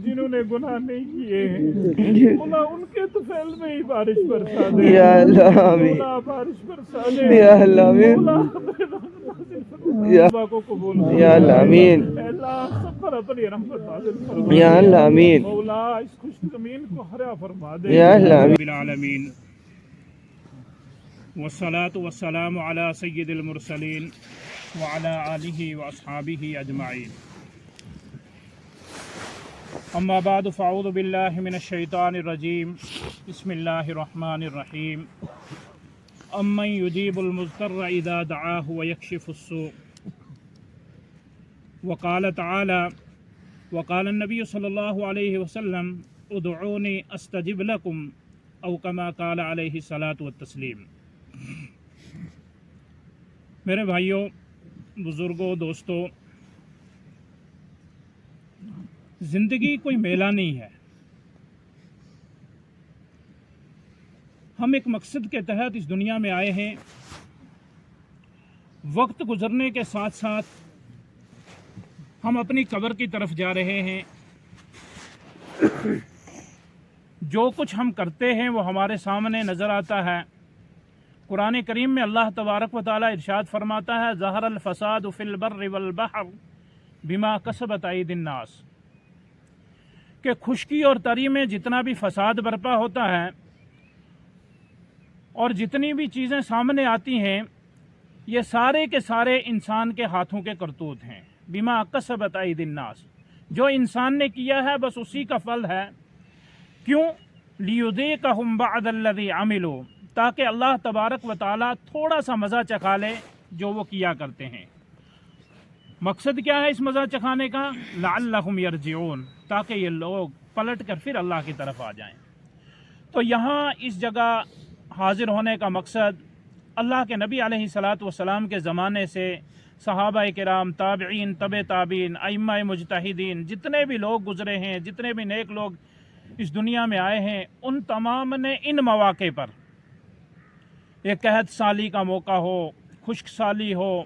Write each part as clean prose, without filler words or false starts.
جنہوں نے گناہ نہیں کیے ہیں مولا ان کے طفیل میں ہی بارش برسا دے یا اللہ آمین مولا، بارش برسا دے یا اللہ آمین مولا، یا توبہ کو قبول یا اللہ فرما آمین اے اللہ، سب پر اپنی رحمت نازل فرما یا دے اللہ آمین مولا، اس خوش زمین کو ہرا فرما دے یا اللہ آمین رب العالمین، والصلاة والسلام على سید المرسلین وعلى آلہ واصحابہ اجمعین، اما بعد فاعوذ باللہ من الشیطان الرجیم، بسم اللہ الرحمن الرحیم، امن یجیب المضطر اذا دعاہ ویکشف السوء، وقال تعالی، وقال النبی صلی اللہ علیہ وسلم ادعونی استجب لکم، او کما قال علیہ الصلاۃ والتسلیم۔ میرے بھائیوں، بزرگوں، دوستوں، زندگی کوئی میلہ نہیں ہے۔ ہم ایک مقصد کے تحت اس دنیا میں آئے ہیں۔ وقت گزرنے کے ساتھ ساتھ ہم اپنی قبر کی طرف جا رہے ہیں۔ جو کچھ ہم کرتے ہیں وہ ہمارے سامنے نظر آتا ہے۔ قرآن کریم میں اللہ تبارک و تعالی ارشاد فرماتا ہے، ظہر الفساد فی البر والبحر بما کسبت ایدی الناس، کہ خشکی اور تری میں جتنا بھی فساد برپا ہوتا ہے اور جتنی بھی چیزیں سامنے آتی ہیں، یہ سارے کے سارے انسان کے ہاتھوں کے کرتوت ہیں۔ بما کسبت ایدی الناس، جو انسان نے کیا ہے بس اسی کا پھل ہے۔ کیوں؟ لیذیقہم بعض الذی عملوا، تاکہ اللہ تبارک و تعالیٰ تھوڑا سا مزہ چکھا لے جو وہ کیا کرتے ہیں۔ مقصد کیا ہے اس مزہ چکھانے کا؟ لعلہم یرجعون، تاکہ یہ لوگ پلٹ کر پھر اللہ کی طرف آ جائیں۔ تو یہاں اس جگہ حاضر ہونے کا مقصد، اللہ کے نبی علیہ الصلاۃ والسلام کے زمانے سے صحابہ کرام، تابعین، تبع تابعین، ائمہ مجتہدین، جتنے بھی لوگ گزرے ہیں، جتنے بھی نیک لوگ اس دنیا میں آئے ہیں، ان تمام نے ان مواقع پر، ایک قحط سالی کا موقع ہو، خشک سالی ہو،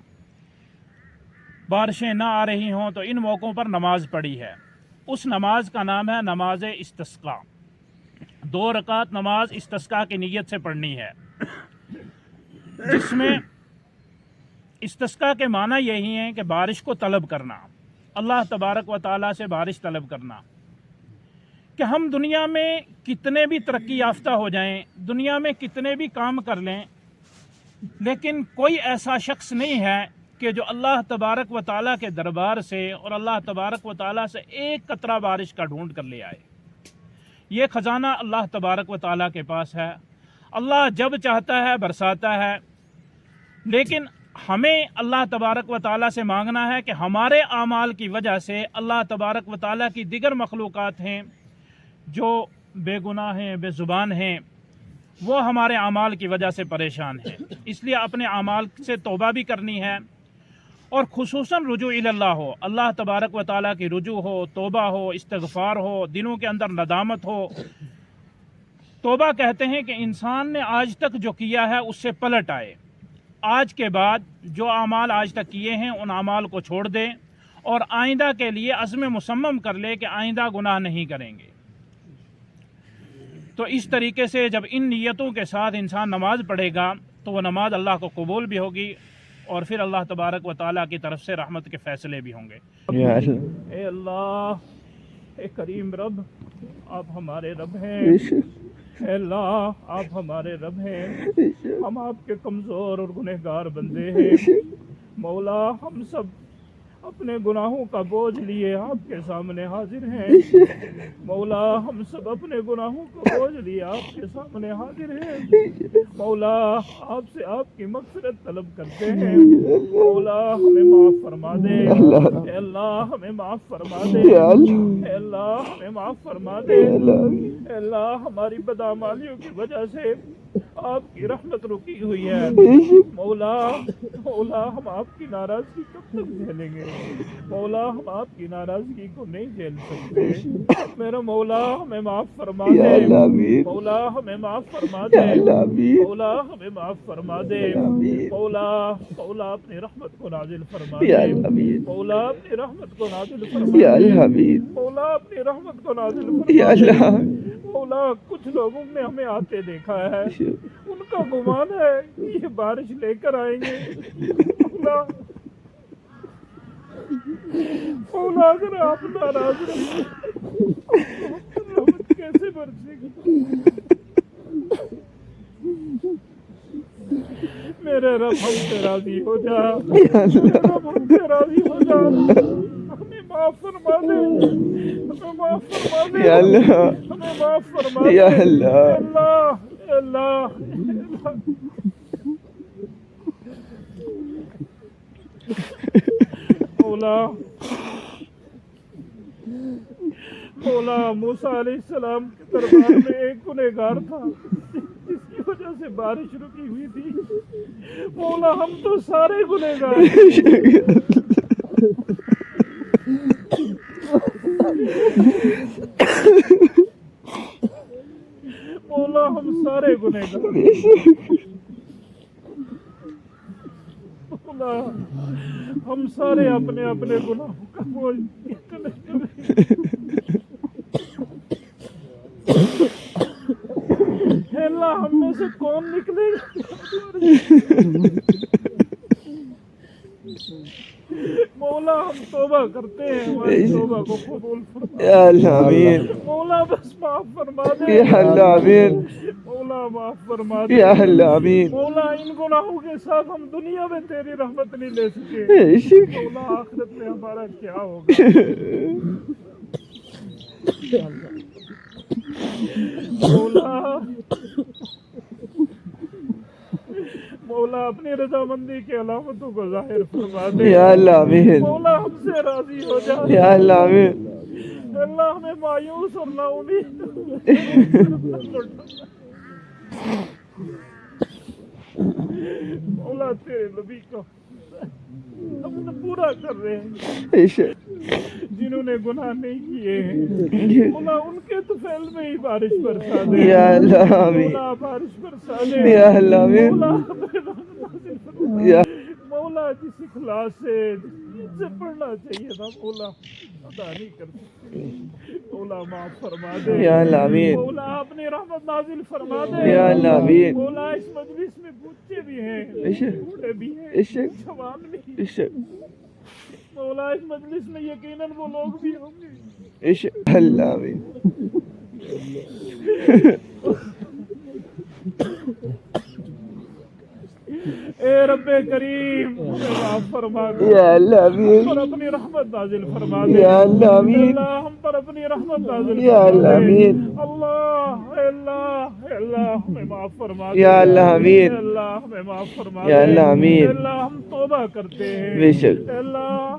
بارشیں نہ آ رہی ہوں، تو ان موقعوں پر نماز پڑھی ہے۔ اس نماز کا نام ہے نماز استسقاء۔ 2 رکعت نماز استسقاء کی نیت سے پڑھنی ہے، جس میں استسقاء کے معنی یہی ہیں کہ بارش کو طلب کرنا، اللہ تبارک و تعالیٰ سے بارش طلب کرنا۔ کہ ہم دنیا میں کتنے بھی ترقی یافتہ ہو جائیں، دنیا میں کتنے بھی کام کر لیں، لیکن کوئی ایسا شخص نہیں ہے کہ جو اللہ تبارک و تعالیٰ کے دربار سے اور اللہ تبارک و تعالیٰ سے ایک قطرہ بارش کا ڈھونڈ کر لے آئے۔ یہ خزانہ اللہ تبارک و تعالیٰ کے پاس ہے۔ اللہ جب چاہتا ہے برساتا ہے، لیکن ہمیں اللہ تبارک و تعالیٰ سے مانگنا ہے کہ ہمارے اعمال کی وجہ سے اللہ تبارک و تعالیٰ کی دیگر مخلوقات ہیں جو بے گناہ ہیں، بے زبان ہیں، وہ ہمارے اعمال کی وجہ سے پریشان ہیں۔ اس لیے اپنے اعمال سے توبہ بھی کرنی ہے، اور خصوصاً رجوع اللہ ہو، اللہ تبارک و تعالیٰ کی رجوع ہو، توبہ ہو، استغفار ہو، دلوں کے اندر ندامت ہو۔ توبہ کہتے ہیں کہ انسان نے آج تک جو کیا ہے اس سے پلٹ آئے، آج کے بعد جو اعمال آج تک کیے ہیں ان اعمال کو چھوڑ دیں، اور آئندہ کے لیے عزم مصمم کر لے کہ آئندہ گناہ نہیں کریں گے۔ تو اس طریقے سے جب ان نیتوں کے ساتھ انسان نماز پڑھے گا تو وہ نماز اللہ کو قبول بھی ہوگی، اور پھر اللہ تبارک و تعالیٰ کی طرف سے رحمت کے فیصلے بھی ہوں گے۔ یا اللہ اے اللہ، اے کریم رب، آپ ہمارے رب ہیں۔ اے اللہ، آپ ہمارے رب ہیں، ہم آپ کے کمزور اور گنہگار بندے ہیں۔ مولا، ہم سب اپنے گناہوں کا بوجھ لیے آپ کے سامنے حاضر ہیں۔ مولا، ہم سب اپنے گناہوں کا بوجھ لیے آپ کے سامنے حاضر ہیں۔ مولا، آپ سے آپ کی مغفرت طلب کرتے ہیں۔ مولا، ہمیں معاف فرما دے۔ اے اللہ، ہمیں معاف فرما دے۔ اے اللہ، ہمیں معاف فرما دے۔ اے اللہ، ہماری بدعمالیوں کی وجہ سے آپ کی رحمت رکی ہوئی ہے مولا مولا ہم آپ کی ناراضگی کب تک جھیلیں گے مولا ہم آپ کی ناراضگی کو نہیں جھیل سکتے میرا مولا ہمیں معاف فرما یا دے اللہ آمین مولا ہمیں معاف فرما یا دے اللہ آمین مولا ہمیں معاف فرما دے یا آمین مولا مولا اپنی رحمت کو نازل فرما یا دے اللہ آمین مولا اپنی رحمت کو نازل فرما یا دے اللہ آمین مولا اپنی رحمت کو نازل یا فرما دے اللہ مولا کچھ لوگوں نے ہمیں آتے دیکھا ہے ان کا گمان ہے کہ یہ بارش لے کر آئیں گے مولا مولا اگر آپ ناراض رہیں تو ہم پر رحمت کیسے برسے گی میرے رب ہم سے راضی ہو جا میرے رب ہم سے راضی ہو جا ہمیں معاف فرما دے ہمیں معاف فرما دے یا اللہ ہمیں معاف فرما دے یا اللہ اللہ اللہ مولا مولا موسیٰ علیہ السلام کے دربار میں ایک گنہگار تھا جس کی وجہ سے بارش رکی ہوئی تھی مولا ہم تو سارے گنہگار مولا ہم سارے گنہگار مولا ہم سارے اپنے اپنے گناہوں کا بوجھ اتنے اے اللہ ہم میں سے کون نکلے گا مولا ہم توبہ کرتے ہیں ہماری توبہ کو قبول فرما یا اللہ آمین مولا بس معاف فرما دے یا اللہ آمین مولا معاف فرما دے یا اللہ آمین مولا ان گناہوں کے ساتھ ہم دنیا میں تیری رحمت نہیں لے سکے مولا آخرت میں ہمارا کیا ہوگا مولا مولا اپنی رضامندی کی علامتوں کو ظاہر فرما دے یا اللہ آمین مولا ہم سے راضی ہو جا یا اللہ آمین اللہ ہمیں مایوس اور نا امید مولا تیرے نبی کو ہم پورا کر رہے ہیں جنہوں نے گناہ نہیں کیے ہیں مولا ان کے طفیل میں ہی بارش برسا دے یا اللہ آمین مولا بارش برسا دے یا اللہ آمین مولا یا مولا جس اخلاص سے پڑھنا چاہیے تھا مولا ادا نہیں کر سکتے مولا معاف فرما دے یا اللہ آمین مولا اپنی رحمت نازل فرما دے یا اللہ آمین مولا اس مجلس میں بچے بھی ہیں بوڑھے بھی ہیں جوان بھی ہیں مولا اس مجلس میں یقیناً وہ لوگ بھی ہوں گے اللہ آمین اے رب کریم ہمیں معاف فرما دے یا اللہ آمین ہم پر اپنی رحمت نازل فرما دے یا اللہ آمین اللہ ہم پر اپنی رحمت نازل یا فرما اللہ دے آمین اللہ اے اللہ اے اللہ ہمیں معاف فرما دے یا اللہ آمین اے اللہ ہمیں معاف فرما دے یا اللہ آمین اے اللہ ہم توبہ کرتے ہیں بے شک اے اللہ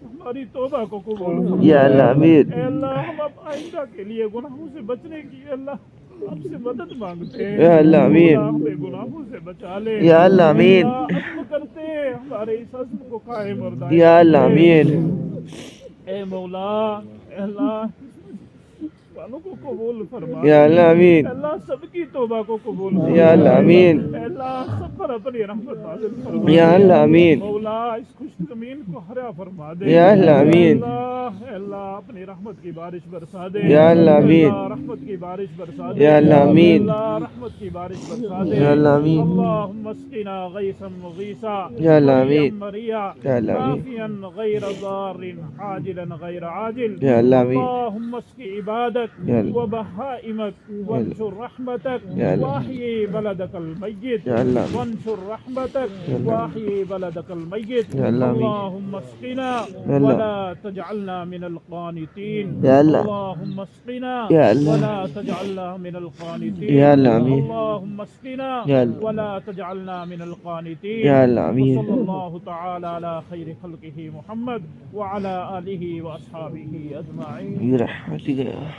ہماری توبہ کو قبول فرما یا اللہ آمین اے اللہ ہم اب آئندہ کے لیے گناہوں سے بچنے کی اے اللہ آپ سے مدد مانگتے ہیں یا اللہ آمین اللہ ہمیں گناہوں سے بچا لے یا اللہ آمین اللہ عزم کرتے ہیں ہمارے اس عزم کو قائم اور دائم یا اللہ آمین اے مولا اے اللہ والوں کو قبول فرما یا اللہ آمین اللہ سب کی توبہ کو قبول فرما یا اللہ آمین اے اللہ سب پر اپنی رحمت نازل فرما یا اللہ آمین مولا اس خوش زمین کو ہرا فرما دے یا اللہ آمین اے اللہ اپنی رحمت کی بارش برسا دے یا اللہ آمین اللہ رحمت کی بارش برسا دے یا اللہ آمین اللہ رحمت کی بارش برسا دے یا اللہ آمین اللهم اسقنا غيثا مغيثا یا اللہ آمین مريا یا اللہ آمین عافيا غير ضار عاجلا غير عاجل یا اللہ آمین اللهم اسق عبادك یا اللہ وبهائمك وانشر رحمتك یا اللہ واحيي بلدك الميت یا اللہ وانشر رحمتك یا اللہ واحيي بلدك الميت یا اللہ آمین اللهم اسقنا یا اللہ ولا تجعلنا من القانتين یا اللہ اللهم اسقنا یا اللہ ولا تجعلنا من القانتين یا اللہ آمین اللهم اسقنا یا اللہ ولا تجعلنا من القانتين یا اللہ آمین وصلى الله تعالى على خير خلقه محمد وعلى آله وأصحابه أجمعين برحمتك